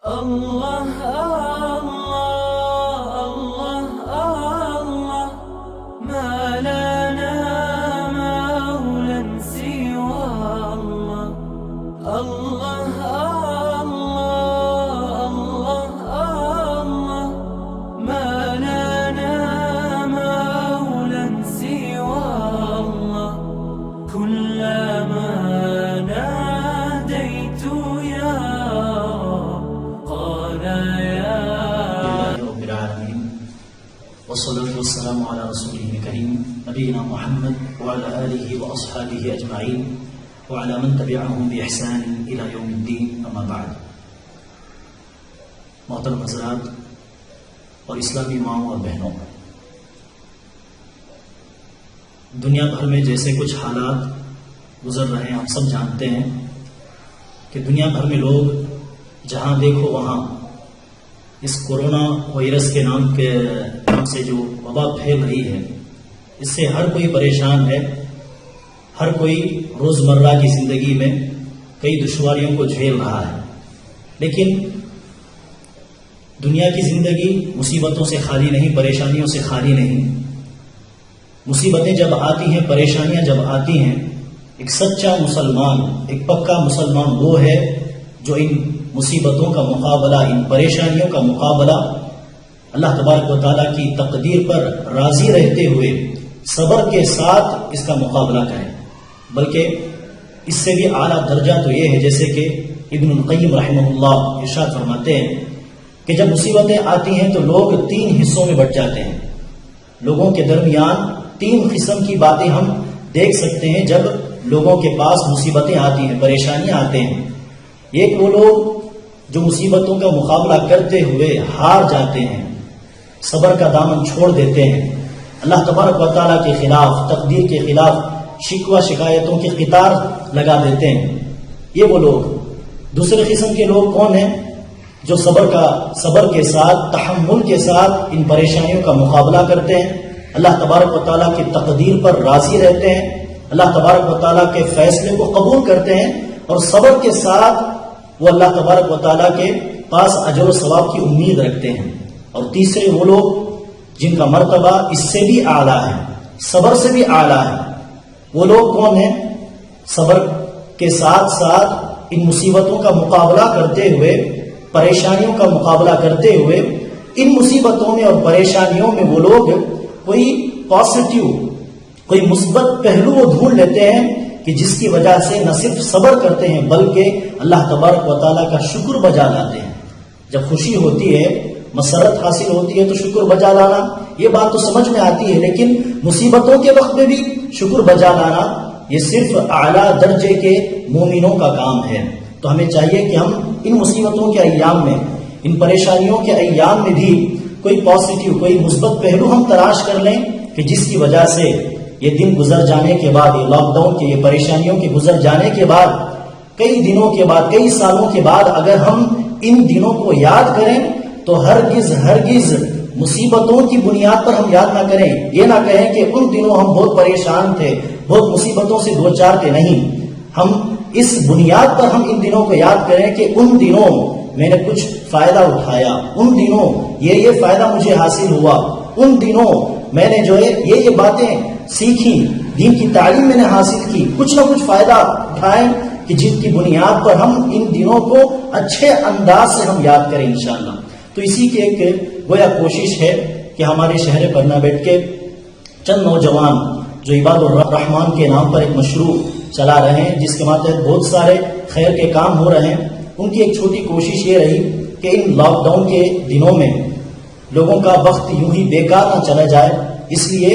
اللہ اللہ اللہ اللہ ما لنا مولا سوى الله اللہ اللہ اللہ ما لنا مولا سوى الله كلما ناديت يا والصلاة والسلام على رسوله الكريم نبينا محمد وعلى آله وأصحابه أجمعين وعلى من تبعهم بإحسان إلى يوم الدين أما بعد. محترم حضرات اور اسلامی ماؤں اور بہنوں، دنیا بھر میں جیسے کچھ حالات گزر رہے ہیں ہم سب جانتے ہیں کہ دنیا بھر میں لوگ جہاں دیکھو وہاں اس کورونا وائرس کے نام سے جو وبا پھیل رہی ہے، اس سے ہر کوئی پریشان ہے. ہر کوئی روزمرہ کی زندگی میں کئی دشواریوں کو جھیل رہا ہے. لیکن دنیا کی زندگی مصیبتوں سے خالی نہیں، پریشانیوں سے خالی نہیں. مصیبتیں جب آتی ہیں، پریشانیاں جب آتی ہیں، ایک سچا مسلمان، ایک پکا مسلمان وہ ہے جو ان مصیبتوں کا مقابلہ، ان پریشانیوں کا مقابلہ اللہ تبارک و تعالیٰ کی تقدیر پر راضی رہتے ہوئے صبر کے ساتھ اس کا مقابلہ کریں. بلکہ اس سے بھی اعلیٰ درجہ تو یہ ہے، جیسے کہ ابن القیم رحمہ اللہ ارشاد فرماتے ہیں کہ جب مصیبتیں آتی ہیں تو لوگ 3 حصوں میں بٹ جاتے ہیں. لوگوں کے درمیان 3 قسم کی باتیں ہم دیکھ سکتے ہیں جب لوگوں کے پاس مصیبتیں آتی ہیں، پریشانیاں آتے ہیں. ایک وہ لوگ جو مصیبتوں کا مقابلہ کرتے ہوئے ہار جاتے ہیں، صبر کا دامن چھوڑ دیتے ہیں، اللہ تبارک و تعالیٰ کے خلاف، تقدیر کے خلاف شکوہ شکایتوں کی قطار لگا دیتے ہیں. یہ وہ لوگ. دوسرے قسم کے لوگ کون ہیں؟ جو صبر کے ساتھ، تحمل کے ساتھ ان پریشانیوں کا مقابلہ کرتے ہیں، اللہ تبارک و تعالیٰ کی تقدیر پر راضی رہتے ہیں، اللہ تبارک و تعالیٰ کے فیصلے کو قبول کرتے ہیں، اور صبر کے ساتھ وہ اللہ تبارک و تعالیٰ کے پاس اجر و ثواب کی امید رکھتے ہیں. اور تیسرے وہ لوگ جن کا مرتبہ اس سے بھی اعلیٰ ہے، صبر سے بھی اعلیٰ ہے. وہ لوگ کون ہیں؟ صبر کے ساتھ ساتھ ان مصیبتوں کا مقابلہ کرتے ہوئے، پریشانیوں کا مقابلہ کرتے ہوئے، ان مصیبتوں میں اور پریشانیوں میں وہ لوگ کوئی پازیٹیو، کوئی مثبت پہلو وہ ڈھونڈ لیتے ہیں کہ جس کی وجہ سے نہ صرف صبر کرتے ہیں بلکہ اللہ تبارک و تعالیٰ کا شکر بجا لاتے ہیں. جب خوشی ہوتی ہے، مسرت حاصل ہوتی ہے تو شکر بجا لانا یہ بات تو سمجھ میں آتی ہے، لیکن مصیبتوں کے وقت میں بھی شکر بجا لانا یہ صرف اعلیٰ درجے کے مومنوں کا کام ہے. تو ہمیں چاہیے کہ ہم ان مصیبتوں کے ایام میں، ان پریشانیوں کے ایام میں بھی کوئی پازیٹیو، کوئی مثبت پہلو ہم تلاش کر لیں کہ جس کی وجہ سے یہ دن گزر جانے کے بعد، یہ لاک ڈاؤن کے، یہ پریشانیوں کے گزر جانے کے بعد، کئی دنوں کے بعد، کئی سالوں کے بعد اگر ہم ان دنوں کو یاد کریں تو ہرگز مصیبتوں کی بنیاد پر ہم یاد نہ کریں. یہ نہ کہیں کہ ان دنوں ہم بہت پریشان تھے، بہت مصیبتوں سے دوچار تھے. نہیں، ہم اس بنیاد پر ہم ان دنوں کو یاد کریں کہ ان دنوں میں نے کچھ فائدہ اٹھایا، ان دنوں یہ فائدہ مجھے حاصل ہوا، ان دنوں میں نے جو ہے یہ باتیں سیکھی، دین کی تعلیم میں نے حاصل کی، کچھ نہ کچھ فائدہ اٹھائیں کہ جن کی بنیاد پر ہم ان دنوں کو اچھے انداز سے ہم یاد کریں انشاءاللہ. تو اسی کی ایک گویا کوشش ہے کہ ہمارے شہر پرنا بیٹھ کے چند نوجوان جو عباد الرحمان کے نام پر ایک مشروع چلا رہے ہیں، جس کے ماتحت بہت سارے خیر کے کام ہو رہے ہیں، ان کی ایک چھوٹی کوشش یہ رہی کہ ان لاک ڈاؤن کے دنوں میں لوگوں کا وقت یوں ہی بیکار نہ چلا جائے، اس لیے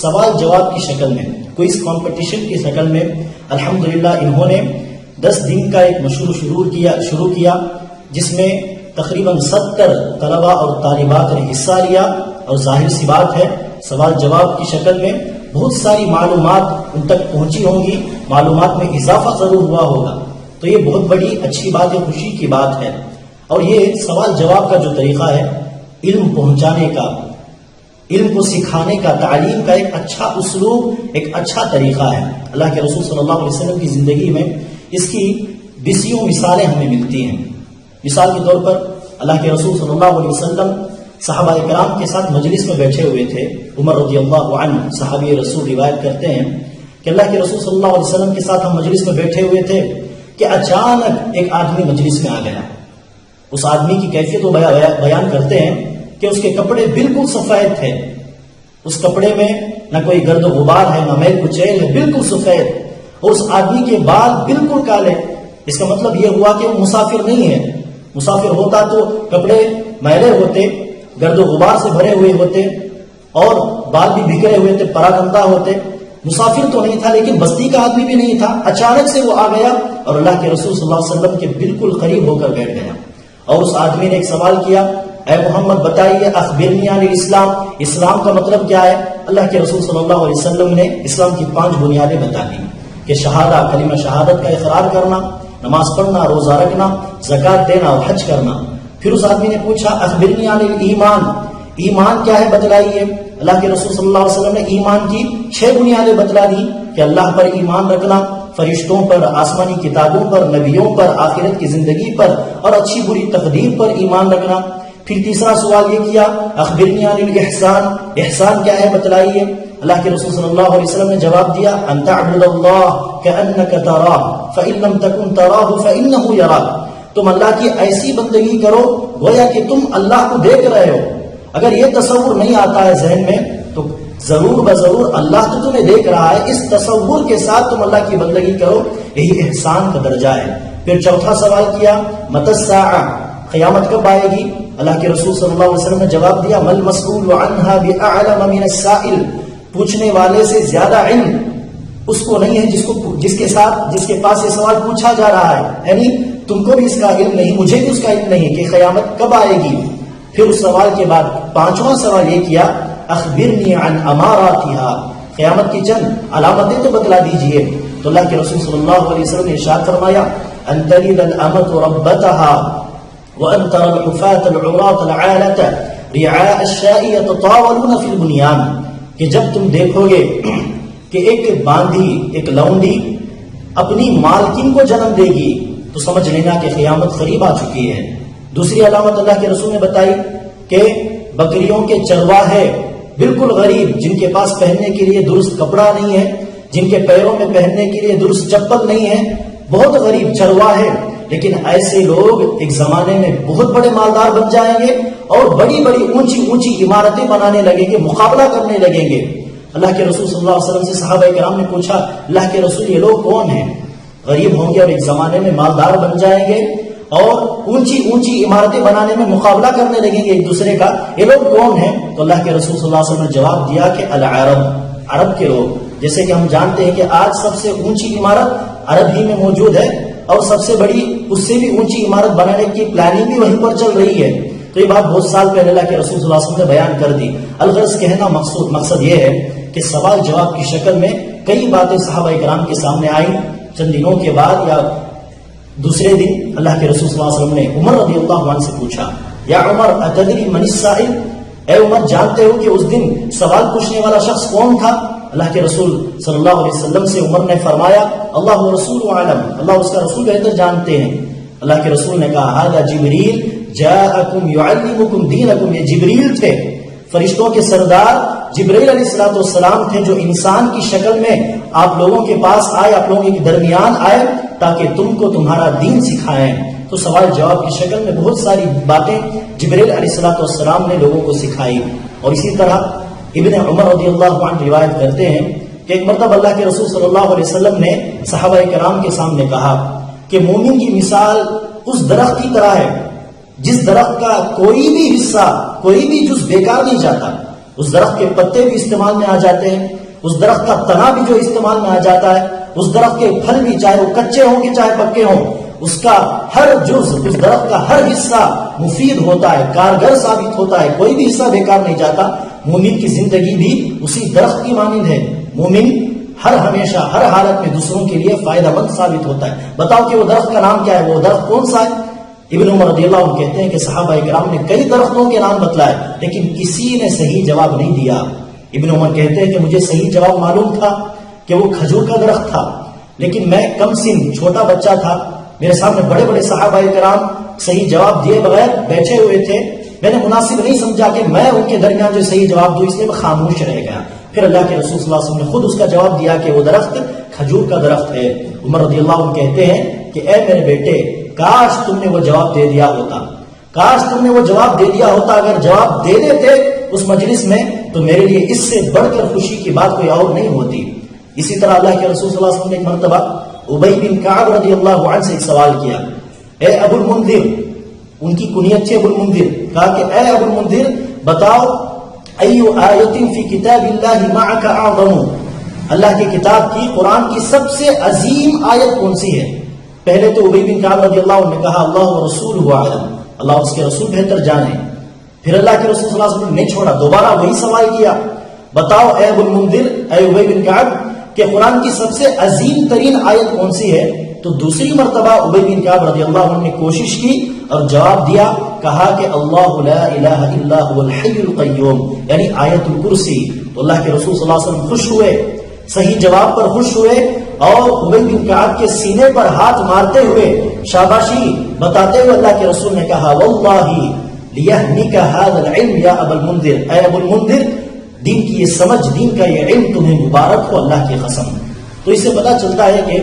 سوال جواب کی شکل میں، کوئی اس کمپٹیشن کی شکل میں الحمدللہ انہوں نے 10 دن کا ایک مشروع شروع کیا جس میں تقریباً 70 طلباء اور طالبات نے حصہ لیا. اور ظاہر سی بات ہے سوال جواب کی شکل میں بہت ساری معلومات ان تک پہنچی ہوں گی، معلومات میں اضافہ ضرور ہوا ہوگا. تو یہ بہت بڑی اچھی بات ہے، خوشی کی بات ہے. اور یہ سوال جواب کا جو طریقہ ہے، علم پہنچانے کا، علم کو سکھانے کا، تعلیم کا ایک اچھا اسلوب، ایک اچھا طریقہ ہے. اللہ کے رسول صلی اللہ علیہ وسلم کی زندگی میں اس کی 20 مثالیں ہمیں ملتی ہیں. مثال کے طور پر اللہ کے رسول صلی اللہ علیہ وسلم صحابہ کرام کے ساتھ مجلس میں بیٹھے ہوئے تھے. عمر رضی اللہ عنہ صحابی رسول روایت کرتے ہیں کہ اللہ کے رسول صلی اللہ علیہ وسلم کے ساتھ ہم مجلس میں بیٹھے ہوئے تھے کہ اچانک ایک آدمی مجلس میں آ گیا. اس آدمی کی کیفیت وہ بیان کرتے ہیں کہ اس کے کپڑے بالکل سفید تھے. اس کپڑے میں نہ کوئی گرد و غبار ہے، نہ میل کچیل ہے، بالکل سفید. اور اس آدمی کے بال بالکل کالے. اس کا مطلب یہ ہوا کہ وہ مسافر نہیں ہے. مسافر ہوتا تو کپڑے میلے ہوتے، گرد و غبار سے بھرے ہوئے ہوتے اور بال بھی بکھرے ہوئے تھے، پراگندہ ہوتے. مسافر تو نہیں تھا لیکن بستی کا آدمی بھی نہیں تھا. اچانک سے وہ آ گیا اور اللہ کے رسول صلی اللہ علیہ وسلم کے بالکل قریب ہو کر بیٹھ گیا. اور اس آدمی نے ایک سوال کیا، اے محمد بتائیے اخبرنی عن الاسلام، اسلام کا مطلب کیا ہے؟ اللہ کے رسول صلی اللہ علیہ وسلم نے اسلام کی 5 بنیادیں بتا دی کہ شہادہ، کلمہ شہادت کا اقرار کرنا، نماز پڑھنا، روزہ رکھنا، زکوٰۃ دینا اور حج کرنا. پھر اس آدمی نے پوچھا اخبرنی عن الایمان، ایمان کیا ہے بتلائیے. اللہ کے رسول صلی اللہ علیہ وسلم نے ایمان کی 6 بنیادیں بتلا دی کہ اللہ پر ایمان رکھنا، فرشتوں پر، آسمانی کتابوں پر، نبیوں پر، آخرت کی زندگی پر اور اچھی بری تقدیر پر ایمان رکھنا. پھر تیسرا سوال یہ کیا اخبرنی عن الاحسان، احسان کیا ہے بتلائیے. اللہ کے رسول صلی اللہ علیہ وسلم نے جواب دیا ان تعبد اللہ کأنک تراہ فإن لم تکن تراہ فإنہ یراک، تم اللہ کی ایسی بندگی کرو گویا کہ تم اللہ کو دیکھ رہے ہو. اگر یہ تصور نہیں آتا ہے ذہن میں تو ضرور بضرور اللہ تو تمہیں دیکھ رہا ہے. اس تصور کے ساتھ تم اللہ کی بندگی کرو، یہی احسان کا درجہ ہے. پھر چوتھا سوال کیا متی الساعہ، قیامت کب آئے گی؟ اللہ کے رسول صلی اللہ علیہ وسلم نے جواب دیا ما المسئول عنها بأعلم من السائل، پوچھنے والے سے زیادہ علم اس کو نہیں ہے جس کے پاس یہ سوال پوچھا جا رہا ہے. یعنی تم کو بھی اس کا علم نہیں، مجھے بھی اس کا علم نہیں کہ قیامت کب آئے گی. پھر اس سوال کے بعد 5واں سوال یہ کیا اخبرنی عن اماراتها، قیامت کی چند علامتیں تو بتلا دیجئے. تو اللہ کے رسول صلی اللہ علیہ وسلم نے ارشاد فرمایا ان تلد الامة ربتها وان ترى الحفاة العراة العالة رعاء الشاء يتطاولون في البنيان، کہ جب تم دیکھو گے کہ ایک باندھی، ایک لونڈی اپنی مالکن کو جنم دے گی تو سمجھ لینا کہ قیامت قریب آ چکی ہے. دوسری علامت اللہ کے رسول نے بتائی کہ بکریوں کے چرواہے بالکل غریب، جن کے پاس پہننے کے لیے درست کپڑا نہیں ہے، جن کے پیروں میں پہننے کے لیے درست چپل نہیں ہے، بہت غریب چرواہے. لیکن ایسے لوگ ایک زمانے میں بہت بڑے مالدار بن جائیں گے اور بڑی بڑی اونچی اونچی عمارتیں بنانے لگیں گے، مقابلہ کرنے لگیں گے. اللہ کے رسول صلی اللہ علیہ وسلم سے صحابہ کرام نے پوچھا اللہ کے رسول یہ لوگ کون ہیں؟ غریب ہوں گے اور ایک زمانے میں مالدار بن جائیں گے اور اونچی اونچی عمارتیں بنانے میں مقابلہ کرنے لگیں گے ایک دوسرے کا، یہ لوگ کون ہیں؟ تو اللہ کے رسول صلی اللہ علیہ وسلم نے جواب دیا کہ العرب، عرب کے لوگ. جیسے کہ ہم جانتے ہیں کہ آج سب سے اونچی عمارت عرب ہی میں موجود ہے اور سب سے بڑی اس سے بھی اونچی عمارت بنانے کی پلاننگ بھی وہیں پر چل رہی ہے. تو یہ بات بہت سال پہلے اللہ کے رسول صلی اللہ علیہ وسلم نے بیان کر دی. الغرض کہنا مقصد یہ ہے کہ سوال جواب کی شکل میں کئی باتیں صحابہ کرام کے سامنے آئیں. چند دنوں کے بعد یا دوسرے دن اللہ کے رسول صلی اللہ علیہ وسلم نے عمر رضی اللہ عنہ سے پوچھا یا عمر اتدری من السائل، اے عمر جانتے ہو کہ اس دن سوال پوچھنے والا شخص کون تھا؟ اللہ کے رسول صلی اللہ علیہ وسلم سے عمر نے فرمایا اللہ رسول عالم، اللہ اس کا رسول بہتر جانتے ہیں. اللہ کے رسول نے کہا ھذا جبریل جاءکم یعلمکم دینکم، یہ جبریل تھے، فرشتوں کے سردار جبریل علیہ السلام تھے جو انسان کی شکل میں آپ لوگوں کے پاس آئے، آپ لوگوں کے درمیان آئے تاکہ تم کو تمہارا دین سکھائیں. تو سوال جواب کی شکل میں بہت ساری باتیں جبریل علیہ السلام نے لوگوں کو سکھائی. اور اسی طرح ابن عمر رضی اللہ عنہ روایت کرتے ہیں کہ ایک مرتبہ اللہ کے رسول صلی اللہ علیہ وسلم نے صحابہ کرام کے سامنے کہا کہ مومن کی مثال اس درخت کی طرح ہے جس درخت کا کوئی بھی حصہ، کوئی بھی جز بیکار نہیں جاتا. اس درخت کے پتے بھی استعمال میں آ جاتے ہیں، اس درخت کا تنا بھی جو استعمال میں آ جاتا ہے، اس درخت کے پھل بھی چاہے وہ کچے ہوں کہ چاہے پکے ہوں، اس کا ہر جز، اس درخت کا ہر حصہ مفید ہوتا ہے، کارگر ثابت ہوتا ہے، کوئی بھی حصہ بیکار نہیں جاتا. مومن کی زندگی بھی اسی درخت کی مانند ہے. مومن ہمیشہ ہر حالت میں دوسروں کے لیے فائدہ مند ثابت ہوتا ہے. بتاؤ کہ وہ درخت کا نام کیا ہے، وہ درخت کون سا ہے؟ ابن عمر رضی اللہ عنہ کہتے ہیں کہ صحابہ کرام نے کئی درختوں کے نام بتلائے لیکن کسی نے صحیح جواب نہیں دیا. ابن عمر کہتے ہیں کہ مجھے صحیح جواب معلوم تھا کہ وہ کھجور کا درخت تھا، لیکن میں کم سن چھوٹا بچہ تھا، میرے سامنے بڑے بڑے صحابہ کرام صحیح جواب دیے بغیر بیٹھے ہوئے تھے. میں نے مناسب نہیں سمجھا کہ میں ان کے درمیان جو صحیح جواب دوں، اس لیے میں خاموش رہ گیا. پھر اللہ کے رسول صلی اللہ علیہ وسلم نے خود اس کا جواب دیا کہ وہ درخت کھجور کا درخت ہے. عمر رضی اللہ عنہ کہتے ہیں کہ اے میرے بیٹے، کاش تم نے وہ جواب دے دیا ہوتا، کاش تم نے وہ جواب دے دیا ہوتا. اگر جواب دے دیتے اس مجلس میں تو میرے لیے اس سے بڑھ کر خوشی کی بات کوئی اور نہیں ہوتی. اسی طرح اللہ کے رسول صلی اللہ علیہ وسلم نے ایک مرتبہ ابی بن کعب رضی اللہ عنہ سے ایک سوال کیا. اے ابو المنذر، ان کی کنیت تھی ابو المنذر، کہا کہ اے ابو المنذر بتاؤ ایو آیت فی کتاب اللہ معک اعظم، اللہ کی کتاب کی قرآن کی سب سے عظیم آیت کون سی ہے؟ پہلے تو ابی بن کعب رضی اللہ عنہ نے کہا اللہ ورسولہ اعلم، اللہ اور اس کے رسول بہتر جانے. پھر اللہ کے رسول صلی اللہ علیہ وسلم نے چھوڑا، دوبارہ وہی سوال کیا، بتاؤ اے ابو المنذر، اے ابی بن کعب کہ قرآن کی سب سے عظیم ترین آیت کون سی ہے؟ تو دوسری مرتبہ ابی بن کعب رضی اللہ عنہ نے کوشش کی اور جواب دیا، کہا کہ اللہ لا الہ الا هو الحی القیوم، یعنی آیت الکرسی. تو اللہ کے رسول صلی اللہ علیہ وسلم خوش ہوئے، صحیح جواب پر خوش ہوئے اور ابی بن کعب کے سینے پر ہاتھ مارتے ہوئے شاباشی بتاتے ہوئے اللہ کے رسول نے کہا واللہ لیہنک ھذا العلم یا ابا المنذر، اے ابو المنذر دین کی یہ سمجھ، دین کا یہ علم تمہیں مبارک ہو اللہ کی قسم. تو اس سے پتہ چلتا ہے کہ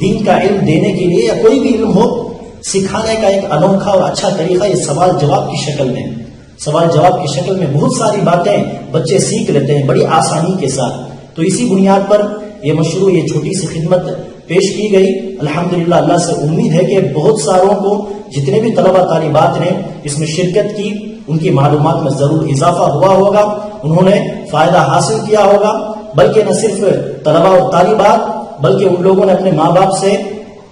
دین کا علم دینے کے لیے یا کوئی بھی علم ہو، سکھانے کا ایک انوکھا اور اچھا طریقہ یہ سوال جواب کی شکل میں، سوال جواب کی شکل میں بہت ساری باتیں بچے سیکھ لیتے ہیں بڑی آسانی کے ساتھ. تو اسی بنیاد پر یہ مشروع، یہ چھوٹی سی خدمت پیش کی گئی. الحمدللہ اللہ سے امید ہے کہ بہت ساروں کو، جتنے بھی طلبہ طالبات نے اس میں شرکت کی، ان کی معلومات میں ضرور اضافہ ہوا ہوگا، انہوں نے فائدہ حاصل کیا ہوگا. بلکہ نہ صرف طلبہ اور طالبات بلکہ ان لوگوں نے اپنے ماں باپ سے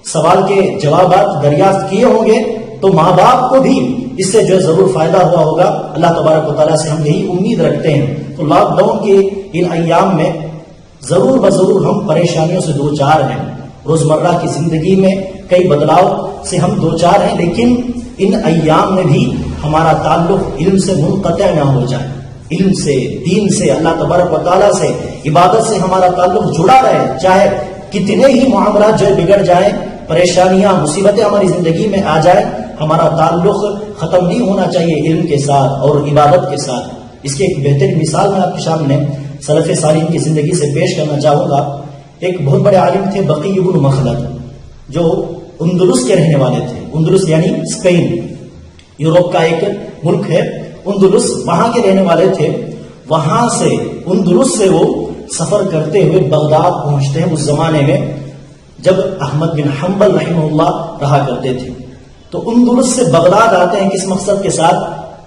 سوال کے جوابات دریافت کیے ہوں گے، تو ماں باپ کو بھی اس سے جو ہے ضرور فائدہ ہوا ہوگا. اللہ تبارک و تعالیٰ سے ہم یہی امید رکھتے ہیں. تو لاک ڈاؤن کے ان ایام میں ضرور بضرور ہم پریشانیوں سے دو چار ہیں، روزمرہ کی زندگی میں کئی بدلاؤ سے ہم دو چار ہیں، لیکن ان ایام میں بھی ہمارا تعلق علم سے منقطع نہ ہو جائے. علم سے، دین سے، اللہ تبارک و تعالیٰ سے، عبادت سے ہمارا تعلق جڑا رہے. چاہے کتنے ہی معاملات جو بگڑ جائیں، پریشانیاں، مصیبتیں ہماری زندگی میں آ جائیں، ہمارا تعلق ختم نہیں ہونا چاہیے علم کے ساتھ اور عبادت کے ساتھ. اس کی ایک بہترین مثال میں آپ کے سامنے سلف صالحین کی زندگی سے پیش کرنا چاہوں گا. ایک بہت بڑے عالم تھے بقی بن مخلد، جو اندلس کے رہنے والے تھے. اندلس یعنی اسپین، یورپ کا ایک ملک ہے اندلس، وہاں کے رہنے والے تھے. وہاں سے اندلس سے وہ سفر کرتے ہوئے بغداد پہنچتے ہیں. اس زمانے میں جب احمد بن حنبل رحمہ اللہ رہا کرتے تھے، تو اندلس سے بغداد آتے ہیں کس مقصد کے ساتھ؟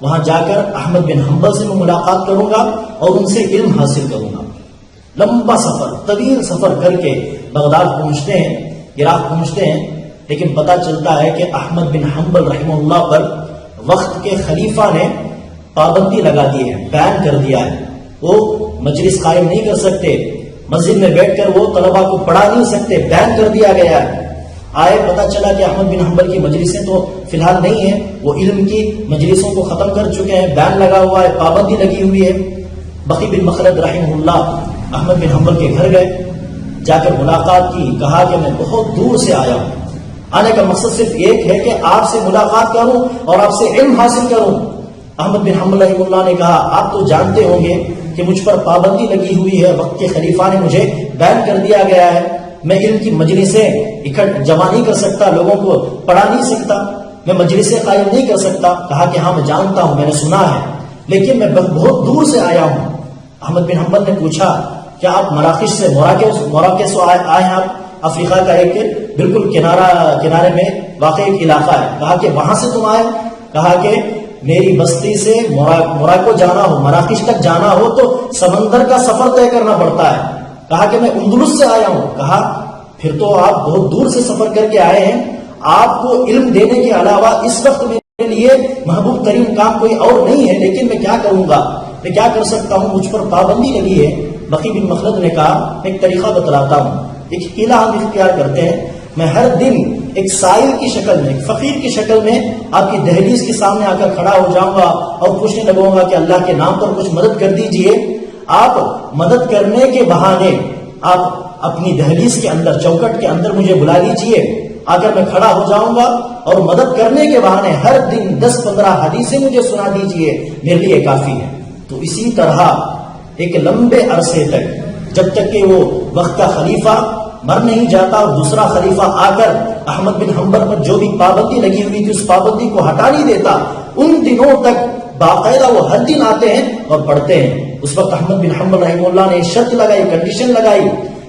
وہاں جا کر احمد بن حنبل سے میں ملاقات کروں گا اور ان سے علم حاصل کروں گا. لمبا سفر، طویل سفر کر کے بغداد پہنچتے ہیں، عراق پہنچتے ہیں. لیکن پتہ چلتا ہے کہ احمد بن حنبل رحمہ اللہ پر وقت کے خلیفہ نے پابندی لگا دی ہے، بین کر دیا ہے. وہ مجلس قائم نہیں کر سکتے، مسجد میں بیٹھ کر وہ طلبہ کو پڑھا نہیں سکتے، بین کر دیا گیا ہے. آئے پتہ چلا کہ احمد بن حنبل کی مجلسیں تو فی الحال نہیں ہیں، وہ علم کی مجلسوں کو ختم کر چکے ہیں، بین لگا ہوا ہے، پابندی لگی ہوئی ہے. بقی بن مخلد رحمہ اللہ احمد بن حنبل کے گھر گئے، جا کر ملاقات کی. کہا کہ میں بہت دور سے آیا ہوں، آنے کا مقصد صرف ایک ہے کہ آپ سے ملاقات کروں اور آپ سے علم حاصل کروں. احمد بن حنبل رحمہ اللہ نے کہا آپ تو جانتے ہوں گے کہ مجھ پر پابندی لگی ہوئی ہے، وقت کے خلیفہ نے مجھے بین کر دیا گیا ہے، میں علم کی مجلسیں جمع نہیں کر سکتا، لوگوں کو پڑھا نہیں سکتا، میں مجلسیں قائم نہیں کر سکتا. کہا کہ ہاں میں جانتا ہوں، میں نے سنا ہے، لیکن میں بہت دور سے آیا ہوں. احمد بن حنبل نے پوچھا کیا آپ مراکش سے، مراکش سے آئے ہیں آپ؟ افریقہ کا ایک بالکل کنارے میں واقع ایک علاقہ ہے. کہا کہ وہاں سے تم آئے؟ کہا کہ میری بستی سے موراکو جانا ہو، مراکش تک جانا ہو تو سمندر کا سفر طے کرنا پڑتا ہے. کہا کہ میں اندلس سے آیا ہوں. کہا پھر تو آپ بہت دور سے سفر کر کے آئے ہیں، آپ کو علم دینے کے علاوہ اس وقت میرے لیے محبوب ترین کام کوئی اور نہیں ہے، لیکن میں کیا کروں گا، میں کیا کر سکتا ہوں، مجھ پر پابندی لگی ہے. بقی بن مخلد نے کہا میں ایک طریقہ بتلاتا ہوں، ایک حیلہ ہم اختیار کرتے ہیں. میں ہر دن ایک سائل کی شکل میں، ایک فقیر کی شکل میں آپ کی دہلیز کے سامنے آ کر کھڑا ہو جاؤں گا اور پوچھنے لگوں گا کہ اللہ کے نام پر کچھ مدد کر دیجئے. آپ مدد کرنے کے بہانے آپ اپنی دہلیز کے اندر، چوکٹ کے اندر مجھے بلا لیجئے آ کر میں کھڑا ہو جاؤں گا اور مدد کرنے کے بہانے ہر دن 10-15 حدیثیں مجھے سنا دیجئے، میرے لیے کافی ہے۔ تو اسی طرح ایک لمبے عرصے تک، جب تک کہ وہ وقت کا خلیفہ مر نہیں جاتا اور دوسرا خلیفہ آ کر احمد بن حنبل پر جو بھی پابندی لگی ہوئی تھی اس پابندی کو ہٹا نہیں دیتا، ان دنوں تک باقاعدہ وہ ہر دن آتے ہیں اور پڑھتے ہیں۔ اس وقت احمد بن حنبل رحمہ اللہ نے شرط لگائی، کنڈیشن لگائی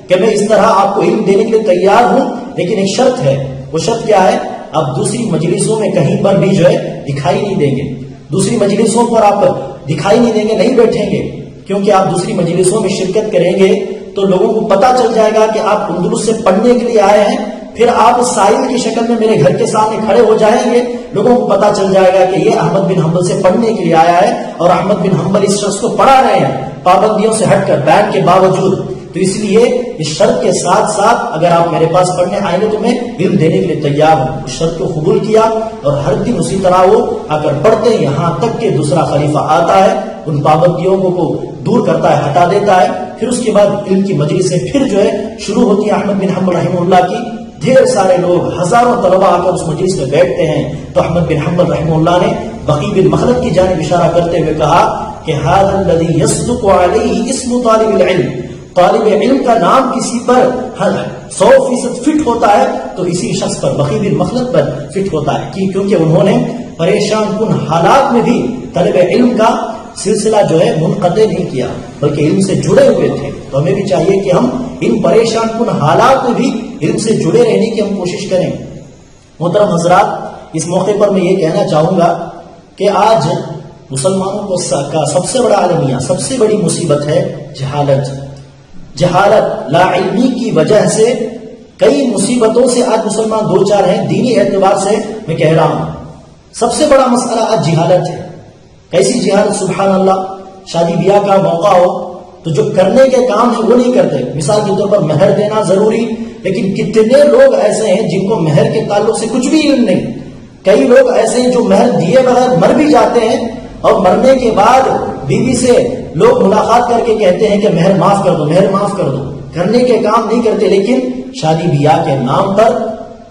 کہ میں اس طرح آپ کو علم دینے کے لیے تیار ہوں، لیکن ایک شرط ہے۔ وہ شرط کیا ہے؟ آپ دوسری مجلسوں میں کہیں پر بھی جو ہے دکھائی نہیں دیں گے، دوسری مجلسوں پر آپ دکھائی نہیں دیں گے، نہیں بیٹھیں گے، کیونکہ آپ دوسری مجلسوں میں شرکت کریں گے تو لوگوں کو پتا چل جائے گا کہ آپ اندلس سے پڑھنے کے لیے آئے ہیں، پھر آپ سائل کی شکل میں میرے گھر کے سامنے کھڑے ہو جائیں گے، لوگوں کو پتا چل جائے گا کہ یہ احمد بن حنبل سے پڑھنے کے لیے آیا ہے اور احمد بن حنبل اس شخص کو پڑھا رہے ہیں پابندیوں سے ہٹ کر، بیان کے باوجود۔ تو اس لیے اس شرط کے ساتھ ساتھ اگر آپ میرے پاس پڑھنے آئیں گے تو میں علم دینے کے لیے تیار ہوں۔ اس شرط کو قبول کیا اور ہر دن اسی طرح وہ آ کر پڑھتے ہیں، یہاں تک کہ دوسرا خلیفہ آتا ہے، ان پابندیوں کو دور کرتا ہے، ہٹا دیتا ہے۔ پھر اس کے بعد علم کی مجلسیں پھر جو ہے شروع ہوتی ہے احمد بن حنبل رحمہ اللہ کی۔ ڈھیر سارے لوگ، ہزاروں طلبہ آ کر اس مجلس میں بیٹھتے ہیں۔ تو احمد بن حنبل رحمہ اللہ نے بقی بن مخلد کی جانب اشارہ کرتے ہوئے کہا کہ هذا الذي يصدق عليه اسم طالب العلم، طالب علم کا نام کسی پر 100% فٹ ہوتا ہے تو اسی شخص پر، بقی بن مخلد پر فٹ ہوتا ہے، کیونکہ انہوں نے پریشان کن حالات میں بھی طلب علم کا سلسلہ جو ہے منقطع نہیں کیا بلکہ علم سے جڑے ہوئے تھے۔ تو ہمیں بھی چاہیے کہ ہم ان پریشان کن حالات میں بھی علم سے جڑے رہنے کی ہم کوشش کریں۔ محترم حضرات، اس موقع پر میں یہ کہنا چاہوں گا کہ آج مسلمانوں کو کا سب سے بڑا عالمیہ، سب سے بڑی مصیبت ہے جہالت۔ جہالت، لا علمی کی وجہ سے کئی مصیبتوں سے آج مسلمان دو چار ہیں۔ دینی اعتبار سے میں کہہ رہا ہوں سب سے بڑا مسئلہ آج جہالت ہے۔ کیسی جہالت؟ سبحان اللہ، شادی بیاہ کا موقع ہو تو جو کرنے کے کام ہیں وہ نہیں کرتے۔ مثال کے طور پر مہر دینا ضروری، لیکن کتنے لوگ ایسے ہیں جن کو مہر کے تعلق سے کچھ بھی علم نہیں۔ کئی لوگ ایسے ہیں جو مہر دیے بغیر مر بھی جاتے ہیں اور مرنے کے بعد بیوی سے لوگ ملاقات کر کے کہتے ہیں کہ مہر معاف کر دو، مہر معاف کر دو۔ کرنے کے کام نہیں کرتے، لیکن شادی بیاہ کے نام پر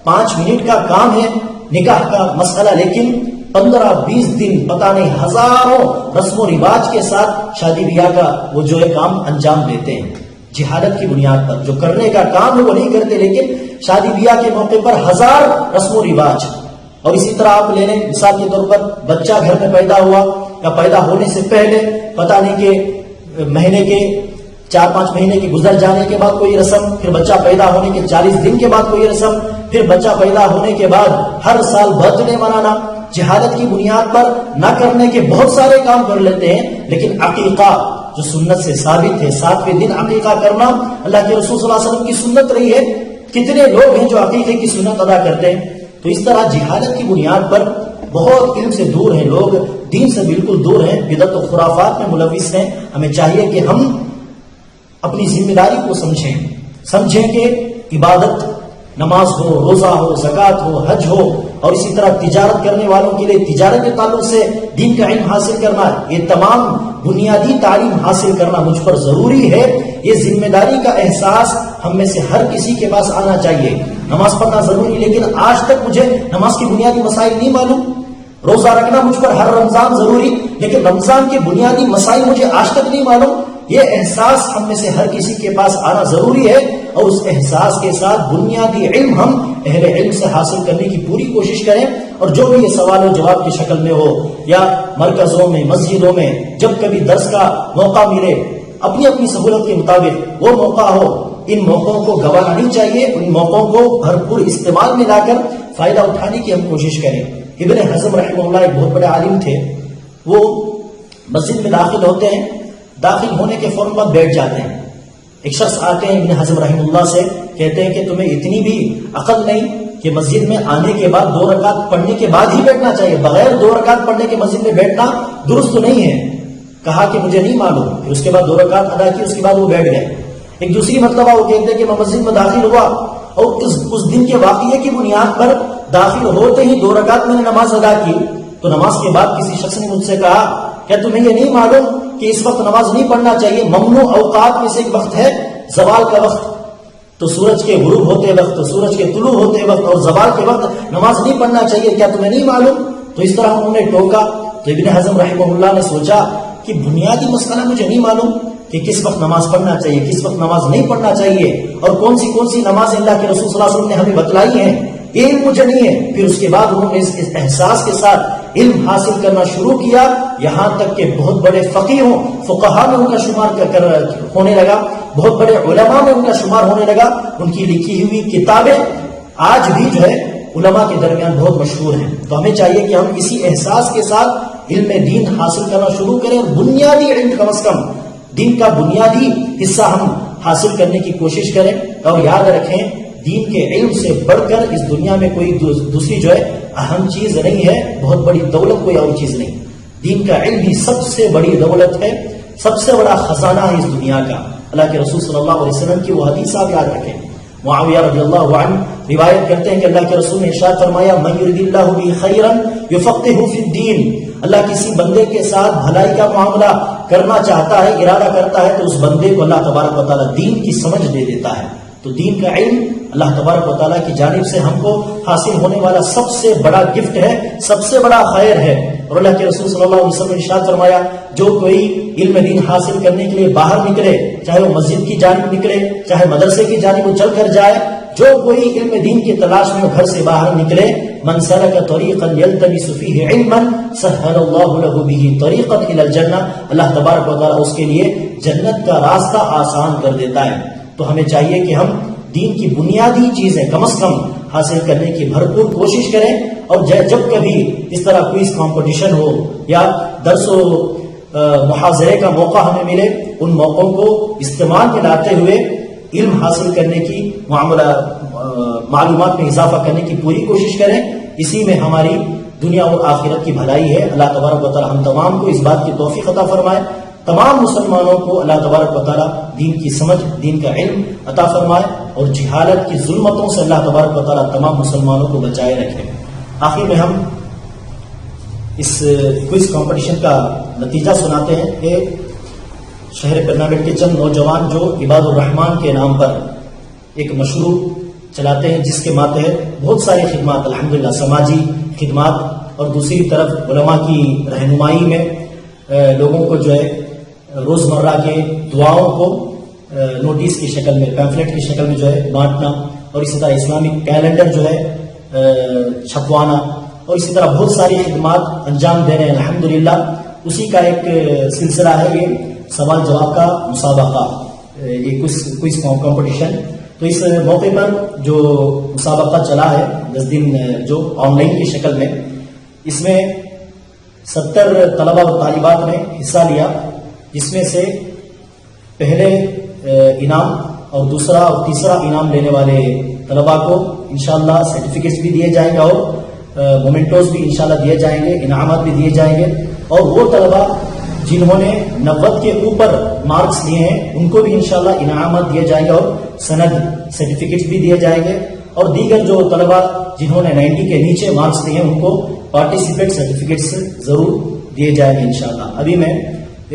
5 منٹ کا کام ہے نکاح کا مسئلہ، لیکن 15-20 دن پتہ نہیں ہزاروں رسم و رواج کے ساتھ شادی بیاہ کا وہ جو ہے کام انجام دیتے ہیں جہالت کی بنیاد پر۔ جو کرنے کا کام ہے وہ نہیں کرتے، لیکن شادی بیاہ کے موقع پر 1000 رسم و رواج۔ اور اسی طرح آپ لے لیں مثال کے طور پر بچہ گھر میں پیدا ہوا یا پیدا ہونے سے پہلے پتہ نہیں کہ مہینے کے 4-5 مہینے کے گزر جانے کے بعد کوئی رسم، پھر بچہ پیدا ہونے کے 40 دن کے بعد کوئی رسم، پھر بچہ پیدا ہونے کے بعد ہر سال برتھ ڈے منانا۔ جہالت کی بنیاد پر نہ کرنے کے بہت سارے کام کر لیتے ہیں، لیکن عقیقہ جو سنت سے ثابت ہے، 7ویں دن عقیقہ کرنا اللہ کے رسول صلی اللہ علیہ وسلم کی سنت رہی ہے، کتنے لوگ ہیں جو عقیقے کی سنت ادا کرتے ہیں۔ تو اس طرح جہالت کی بنیاد پر بہت علم سے دور ہیں لوگ، دین سے بالکل دور ہیں، بدعت و خرافات میں ملوث ہیں۔ ہمیں چاہیے کہ ہم اپنی ذمہ داری کو سمجھیں کہ عبادت، نماز ہو، روزہ ہو، زکوٰۃ ہو، حج ہو، اور اسی طرح تجارت کرنے والوں کے لیے تجارت کے تعلق سے دین کا علم حاصل کرنا، یہ تمام بنیادی تعلیم حاصل کرنا مجھ پر ضروری ہے۔ یہ ذمہ داری کا احساس ہم میں سے ہر کسی کے پاس آنا چاہیے۔ نماز پڑھنا ضروری، لیکن آج تک مجھے نماز کی بنیادی مسائل نہیں معلوم۔ روزہ رکھنا مجھ پر ہر رمضان ضروری، لیکن رمضان کے بنیادی مسائل مجھے آج تک نہیں معلوم۔ یہ احساس ہم میں سے ہر کسی کے پاس آنا ضروری ہے، اور اس احساس کے ساتھ بنیادی علم ہم اہل علم سے حاصل کرنے کی پوری کوشش کریں۔ اور جو بھی یہ سوال و جواب کی شکل میں ہو یا مرکزوں میں، مسجدوں میں جب کبھی درس کا موقع ملے، اپنی اپنی سہولت کے مطابق وہ موقع ہو، ان موقعوں کو گنوانا نہیں چاہیے، ان موقعوں کو بھرپور استعمال میں لا کر فائدہ اٹھانے کی ہم کوشش کریں۔ ابن حزم رحمہ اللہ ایک بہت بڑے عالم تھے، وہ مسجد میں داخل ہوتے ہیں، داخل ہونے کے فوراً بعد بیٹھ جاتے ہیں۔ ایک شخص آتے ہیں ابن حزم رحمہ اللہ سے، کہتے ہیں کہ تمہیں اتنی بھی عقل نہیں کہ مسجد میں آنے کے بعد 2 رکعت پڑھنے کے بعد ہی بیٹھنا چاہیے، بغیر 2 رکعت پڑھنے کے مسجد میں بیٹھنا درست نہیں ہے۔ کہا کہ مجھے نہیں معلوم، پھر اس کے بعد 2 رکعت ادا کی، اس کے بعد وہ بیٹھ گئے۔ ایک دوسری مرتبہ وہ کہتے ہیں کہ میں مسجد میں داخل ہوا اور اس دن کے واقعے کی بنیاد پر داخل ہوتے ہی 2 رکعت میں نے نماز ادا کی، تو نماز کے بعد کسی شخص نے مجھ سے کہا کیا تمہیں یہ نہیں معلوم کہ اس وقت نماز نہیں پڑھنا چاہیے؟ ممنوع اوقات میں سے ایک وقت ہے زوال کا وقت، تو سورج کے غروب ہوتے وقت، سورج کے طلوع ہوتے وقت اور زوال کے وقت نماز نہیں پڑھنا چاہیے، کیا تمہیں نہیں معلوم؟ تو اس طرح انہوں نے ٹوکا. تو ابن حزم رحمہ اللہ نے سوچا کہ بنیادی مسئلہ مجھے نہیں معلوم کہ کس وقت نماز پڑھنا چاہیے، کس وقت نماز نہیں پڑھنا چاہیے، اور کون سی نماز اللہ کے رسول صلی اللہ علیہ وسلم نے ہمیں بتلائی ہیں، یہ علم مجھے نہیں ہے. پھر اس کے بعد انہوں نے اس احساس کے ساتھ علم حاصل کرنا شروع کیا، یہاں تک کہ بہت بڑے فقیہوں، فقہاء میں ان کا شمار ہونے لگا، بہت بڑے علماء میں ان کا شمار ہونے لگا. ان کی لکھی ہوئی کتابیں آج بھی جو ہے علماء کے درمیان بہت مشہور ہیں. تو ہمیں چاہیے کہ ہم اسی احساس کے ساتھ علم دین حاصل کرنا شروع کریں، اور بنیادی علم کم از کم دین کا بنیادی حصہ ہم حاصل کرنے کی کوشش کریں. اور یاد رکھیں، دین کے علم سے بڑھ کر اس دنیا میں کوئی دوسری جو ہے اہم چیز نہیں ہے، بہت بڑی دولت کوئی اور چیز نہیں. دین کا علم ہی سب سے بڑی دولت ہے، سب سے بڑا خزانہ ہے اس دنیا کا. اللہ کے رسول صلی اللہ علیہ وسلم کی وہ حدیث آپ یاد رکھیں. معاویہ رضی اللہ عنہ روایت کرتے ہیں کہ اللہ کے رسول نے ارشاد فرمایا، من یرید اللہ بہ خیرا یفقہہ فی الدین. اللہ کسی بندے کے ساتھ بھلائی کا معاملہ کرنا چاہتا ہے، ارادہ کرتا ہے، تو اس بندے کو اللہ تبارک و تعالیٰ دین کی سمجھ دے دیتا ہے. تو دین کا علم اللہ تبارک و تعالیٰ کی جانب سے ہم کو حاصل ہونے والا سب سے بڑا گفٹ ہے، سب سے بڑا خیر ہے. اور اللہ کے رسول صلی اللہ علیہ وسلم نے ارشاد فرمایا، جو کوئی علم دین حاصل کرنے کے لیے باہر نکلے، چاہے وہ مسجد کی جانب نکلے، چاہے مدرسے کی جانب وہ چل کر جائے، جو کوئی علم دین کی تلاش میں گھر سے باہر نکلے، من سلک طریقا یلتمس فیہ علما سہل اللہ لہ بہ طریقا الی الجنہ، اللہ تبارک و تعالیٰ اس کے لیے جنت کا راستہ آسان کر دیتا ہے. تو ہمیں چاہیے کہ ہم دین کی بنیادی چیزیں کم از کم حاصل کرنے کی بھرپور کوشش کریں. اور جب کبھی اس طرح کوئز کمپٹیشن ہو یا درس و محاضرے کا موقع ہمیں ملے، ان موقعوں کو استعمال میں لاتے ہوئے علم حاصل کرنے کی، معلومات میں اضافہ کرنے کی پوری کوشش کریں. اسی میں ہماری دنیا اور آخرت کی بھلائی ہے. اللہ تبارک و تعالی ہم تمام کو اس بات کی توفیق عطا فرمائے. تمام مسلمانوں کو اللہ تبارک و تعالی دین کی سمجھ، دین کا علم عطا فرمائے، اور جہالت کی ظلمتوں سے اللہ تبارک و تعالی تمام مسلمانوں کو بچائے رکھے. آخر میں ہم اس کوئز کمپٹیشن کا نتیجہ سناتے ہیں کہ شہر کرناٹک کے چند نوجوان جو عباد الرحمان کے نام پر ایک مشروع چلاتے ہیں، جس کے ماتحت بہت ساری خدمات، الحمدللہ سماجی خدمات، اور دوسری طرف علماء کی رہنمائی میں لوگوں کو جو ہے روزمرہ کے دعاؤں کو نوٹس کی شکل میں، پیمفلیٹ کی شکل میں جو ہے بانٹنا، اور اسی طرح اسلامک کیلنڈر جو ہے چھپوانا، اور اسی طرح بہت ساری خدمات انجام دے رہے ہیں الحمدللہ. اسی کا ایک سلسلہ ہے یہ سوال جواب کا مسابقہ، یہ کوئز کمپٹیشن. تو اس موقع پر جو مسابقہ چلا ہے 10 دن جو آن لائن کی شکل میں، اس میں 70 طلبہ و طالبات نے حصہ لیا، جس میں سے پہلے انعام اور دوسرا اور تیسرا انعام لینے والے طلبہ کو انشاءاللہ سرٹیفکیٹس بھی دیے جائیں گے، اور مومنٹوز بھی انشاءاللہ دیے جائیں گے، انعامات بھی دیے جائیں گے. اور وہ طلبہ جنہوں نے 90 کے اوپر مارکس لیے ہیں، ان کو بھی انشاءاللہ انعامات دیے جائیں گے، اور سند سرٹیفکیٹس بھی دیے جائیں گے. اور دیگر جو طلبہ جنہوں نے 90 کے نیچے مارکس لیے ہیں، ان کو پارٹیسپیٹ سرٹیفکیٹس ضرور دیے جائیں گے انشاءاللہ. ابھی میں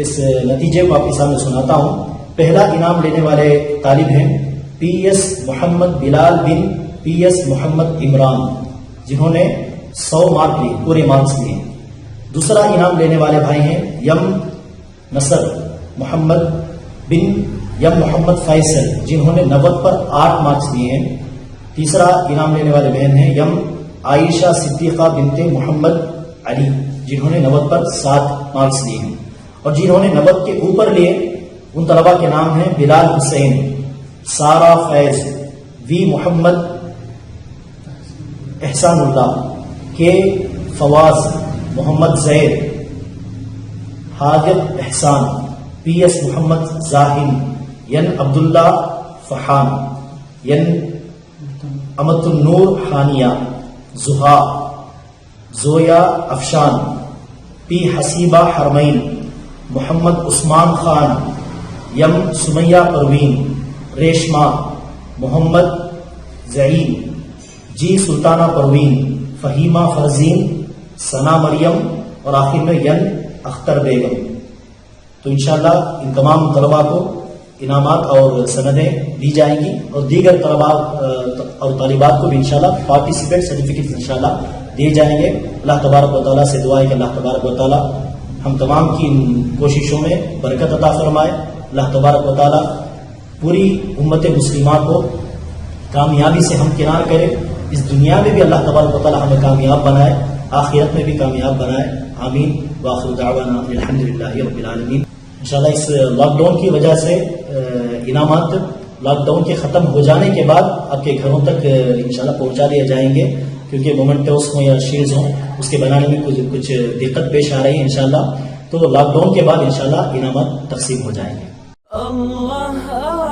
اس نتیجے کو آپ کے سامنے سناتا ہوں. پہلا انعام لینے والے طالب ہیں پی ایس محمد بلال بن پی ایس محمد عمران، جنہوں نے 100 مارک لیے، پورے مارکس لیے. دوسرا انعام لینے والے بھائی ہیں یم نصر محمد بن یم محمد فیصل، جنہوں نے 90 پر 8 مارکس لیے ہیں. تیسرا انعام لینے والے بہن ہیں یم عائشہ صدیقہ بنت محمد علی، جنہوں نے 90 پر 7 مارکس لیے ہیں. اور جنہوں نے 90 کے اوپر لیے ان طلبہ کے نام ہیں بلال حسین، سارا فیض، وی محمد، احسان اللہ، کے فواز، محمد زید، حاجب احسان، پی ایس محمد زاہد، ین عبداللہ فحان، ین امت النور حانیہ، زہا، زویا افشان، پی حسیبہ حرمین، محمد عثمان خان، یم سمیہ پروین، ریشمہ، محمد زعیم، جی سلطانہ پروین، فہیمہ فرزین، ثنا مریم، اور آخر میں ین اختر بیگم. تو انشاءاللہ ان تمام طلباء کو انعامات اور سندیں دی جائیں گی اور دیگر طلباء اور طالبات کو بھی انشاءاللہ پارٹیسپیٹ سرٹیفکیٹ انشاءاللہ دیے جائیں گے. اللہ تبارک و تعالیٰ سے دعا ہے کہ اللہ تبارک و تعالیٰ ہم تمام کی ان کوششوں میں برکت عطا فرمائے. اللہ تبارک و تعالیٰ پوری امت مسلمہ کو کامیابی سے ہمکنار کرے. اس دنیا میں بھی اللہ تبارک و تعالیٰ ہمیں کامیاب بنائے, آخرت میں بھی کامیاب بنائے. آمین. وآخر دعوانا الحمدللہ رب العالمین. انشاءاللہ اس لاک ڈاؤن کی وجہ سے انعامات لاک ڈاؤن کے ختم ہو جانے کے بعد آپ کے گھروں تک انشاءاللہ پہنچا دیے جائیں گے, کیونکہ مومنٹوز ہوں یا شیلڈز ہوں اس کے بنانے میں کچھ دقت پیش آ رہی ہے انشاءاللہ. تو لاک ڈاؤن کے بعد انشاءاللہ انعامات تقسیم ہو جائیں گے. اللہ